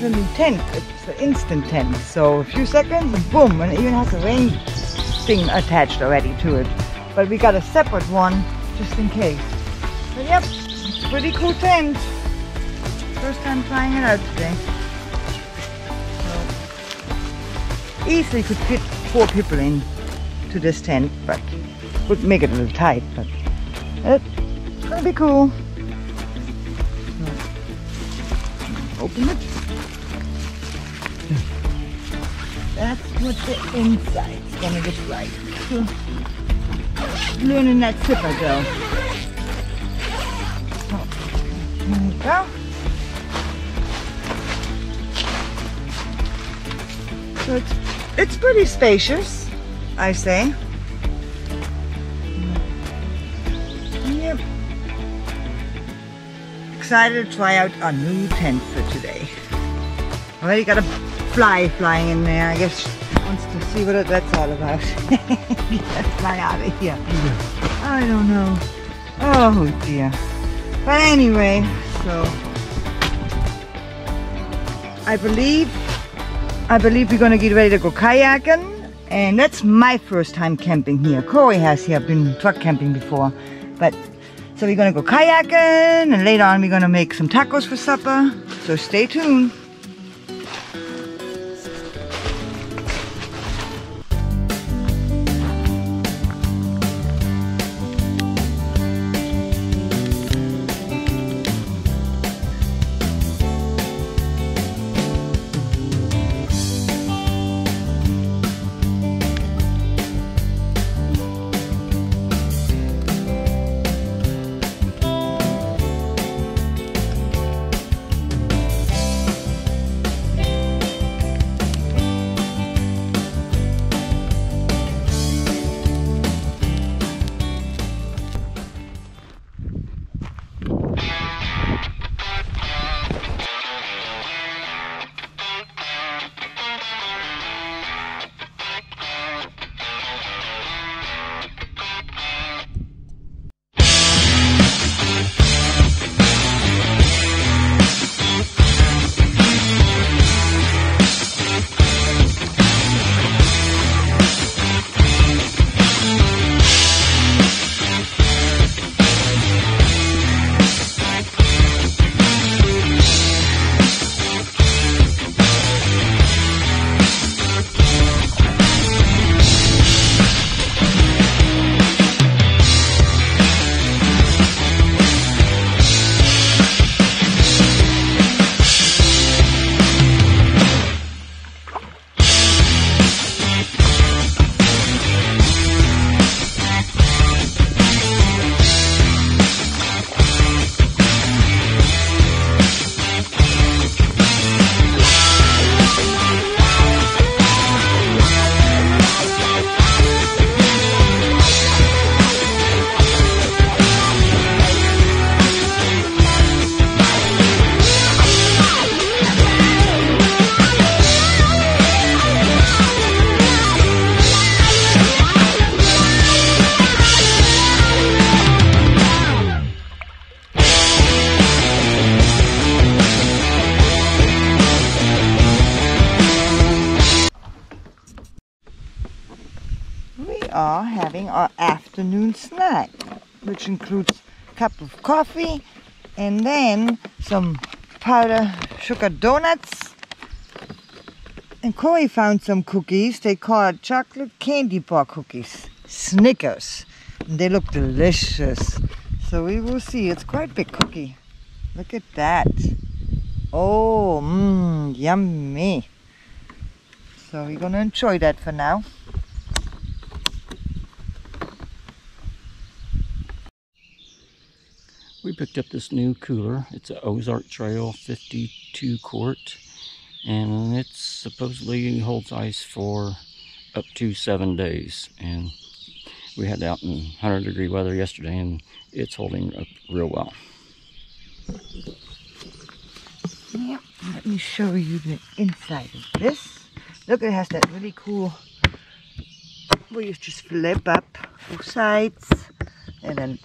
a new tent. It's an instant tent. So a few seconds and boom, and it even has a rain thing attached already to it. But we got a separate one just in case. But yep, it's a pretty cool tent. First time trying it out today. So, easily could fit 4 people in to this tent, but would make it a little tight, but it's gonna be cool. So, open it. That's what the inside's gonna look like. So, learning that zipper though. So, here we go. So it's pretty spacious, I say. Yep. Excited to try out our new tent for today. Already got a fly flying in there. I guess she wants to see what that's all about. Let's fly out of here. I don't know. Oh dear. But anyway, so I believe we're gonna get ready to go kayaking, and that's my first time camping here. Corey has here been truck camping before, but so we're gonna go kayaking, and later on we're gonna make some tacos for supper. So stay tuned. Are having our afternoon snack, which includes a cup of coffee and then some powder sugar donuts. And Corey found some cookies. They called chocolate candy bar cookies, Snickers. And they look delicious. So we will see. It's quite a big cookie. Look at that. Oh, yummy. So we're gonna enjoy that for now. We picked up this new cooler. It's an Ozark Trail 52 quart, and it supposedly holds ice for up to 7 days. And we had it out in 100-degree weather yesterday, and it's holding up real well. Yeah, let me show you the inside of this. Look, it has that really cool where you just flip up both sides, and then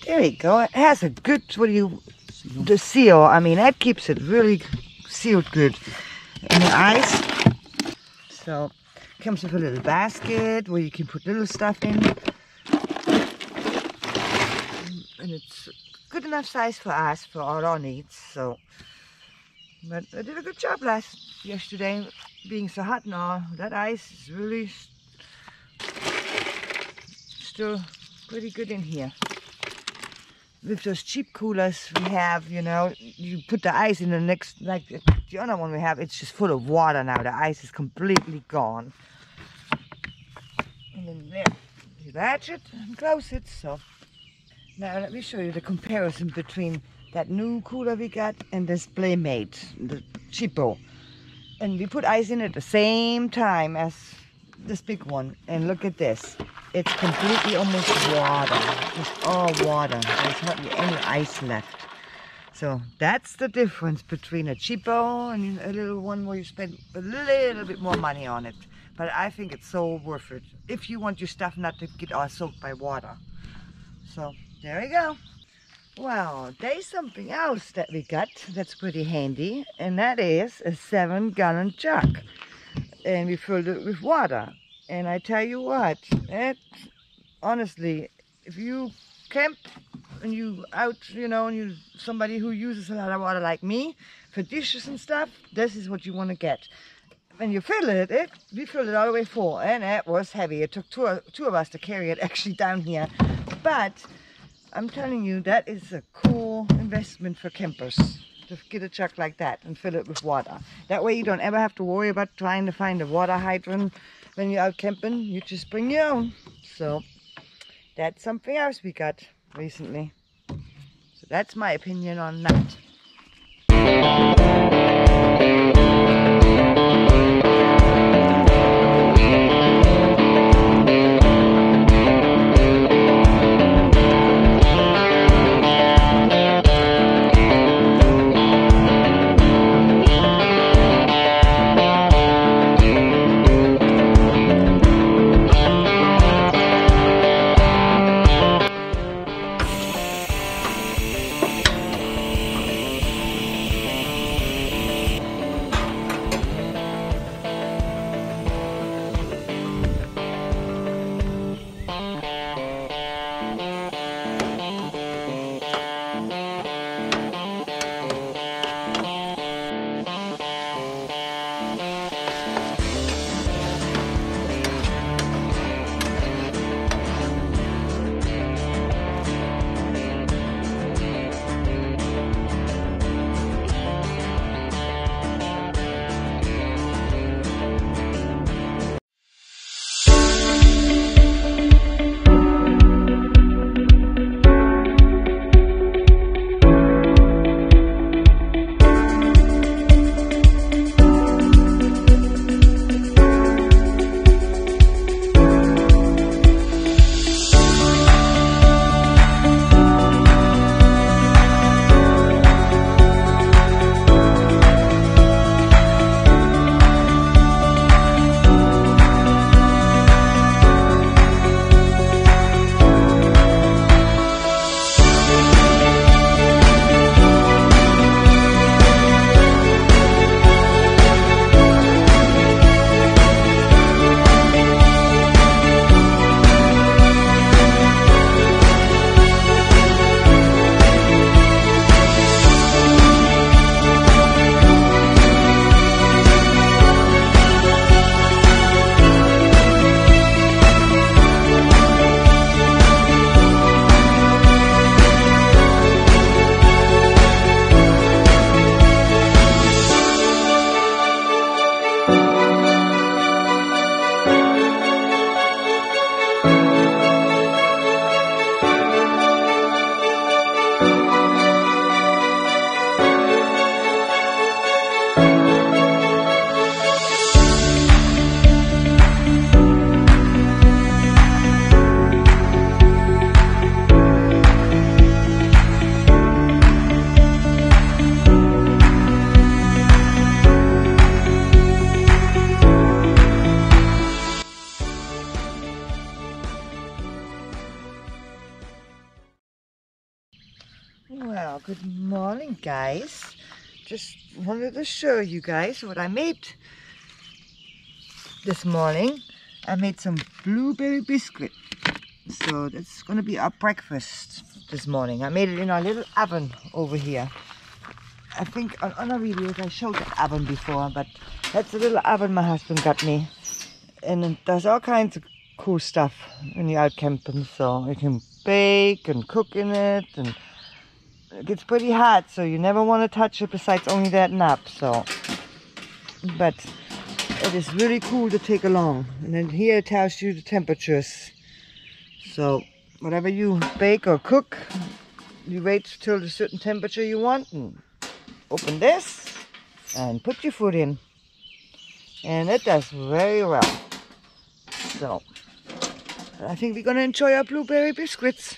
there we go. It has a good, The seal, I mean, that keeps it really sealed good. And the ice, so comes with a little basket where you can put little stuff in. And it's good enough size for us, for all our needs, so. But I did a good job yesterday, being so hot now. That ice is really still pretty good in here. With those cheap coolers we have, you know, you put the ice in the next, like the other one we have, it's just full of water now. The ice is completely gone. And then there, you latch it and close it. So now let me show you the comparison between that new cooler we got and this Playmate, the cheapo. And we put ice in at the same time as this big one. And look at this. It's completely almost water. Just all water. There's hardly any ice left. So that's the difference between a cheapo and a little one where you spend a little bit more money on it. But I think it's so worth it if you want your stuff not to get all soaked by water. So there you go. Well, there's something else that we got that's pretty handy, and that is a 7-gallon jug. And we filled it with water. And I tell you what, honestly, if you camp and you out, you know, and you're somebody who uses a lot of water like me for dishes and stuff, this is what you want to get. When you fill it, we filled it all the way full, and it was heavy. It took two of us to carry it actually down here. But I'm telling you, that is a cool investment for campers, to get a jug like that and fill it with water. That way you don't ever have to worry about trying to find a water hydrant when you're out camping. You just bring your own. So that's something else we got recently. So that's my opinion on that. Well, good morning, guys. Just wanted to show you guys what I made this morning. I made some blueberry biscuit. So that's gonna be our breakfast this morning. I made it in our little oven over here. I think on other videos I showed the oven before, but that's the little oven my husband got me. And it does all kinds of cool stuff when you're out camping. So you can bake and cook in it, and it gets pretty hot, so you never want to touch it besides only that knob. So, but it is really cool to take along. And then here it tells you the temperatures. So whatever you bake or cook, you wait till the certain temperature you want, and open this and put your food in. And it does very well. So I think we're gonna enjoy our blueberry biscuits.